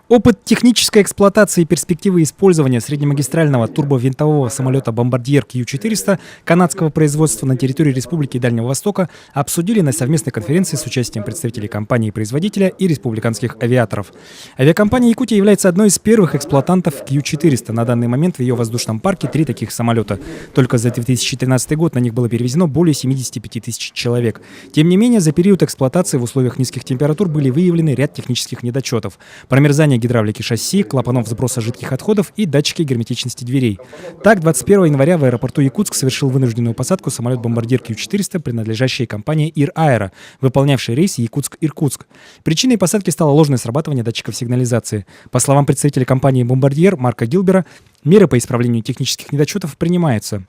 Опыт технической эксплуатации и перспективы использования среднемагистрального турбовинтового самолета «Бомбардьер Q400» канадского производства на территории Республики Дальнего Востока обсудили на совместной конференции с участием представителей компании-производителя и республиканских авиаторов. Авиакомпания «Якутия» является одной из первых эксплуатантов Q400. На данный момент в ее воздушном парке 3 таких самолета. Только за 2013 год на них было перевезено более 75 тысяч человек. Тем не менее, за период эксплуатации в условиях низких температур были выявлены ряд технических недочетов. Промерзание гидравлики шасси, клапанов сброса жидких отходов и датчики герметичности дверей. Так, 21 января в аэропорту Якутск совершил вынужденную посадку самолет-бомбардир Q400, принадлежащий компании Ир Аэро, выполнявший рейс Якутск-Иркутск. Причиной посадки стало ложное срабатывание датчиков сигнализации. По словам представителя компании «Бомбардьер» Марка Гилбера, меры по исправлению технических недочетов принимаются.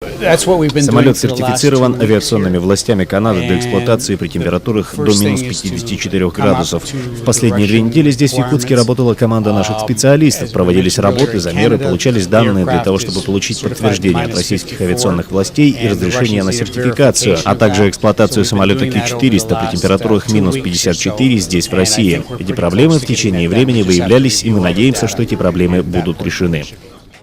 Самолет сертифицирован авиационными властями Канады для эксплуатации при температурах до минус 54 градусов. В последние 2 недели здесь, в Якутске, работала команда наших специалистов. Проводились работы, замеры, получались данные для того, чтобы получить подтверждение от российских авиационных властей и разрешение на сертификацию, а также эксплуатацию самолета Q400 при температурах минус 54 здесь, в России. Эти проблемы в течение времени выявлялись, и мы надеемся, что эти проблемы будут решены.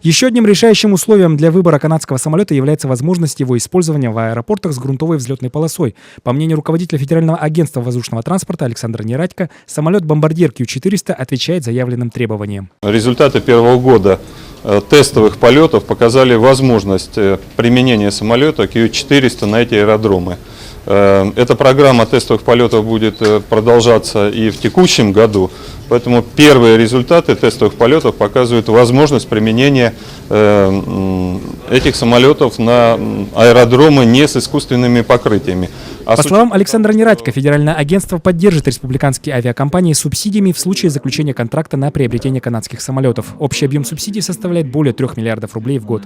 Еще одним решающим условием для выбора канадского самолета является возможность его использования в аэропортах с грунтовой взлетной полосой. По мнению руководителя Федерального агентства воздушного транспорта Александра Нерадько, самолет-бомбардир Q400 отвечает заявленным требованиям. Результаты первого года тестовых полетов показали возможность применения самолета Q400 на эти аэродромы. Эта программа тестовых полетов будет продолжаться и в текущем году, поэтому первые результаты тестовых полетов показывают возможность применения этих самолетов на аэродромы не с искусственными покрытиями. По словам Александра Нерадько, Федеральное агентство поддержит республиканские авиакомпании субсидиями в случае заключения контракта на приобретение канадских самолетов. Общий объем субсидий составляет более 3 миллиардов рублей в год.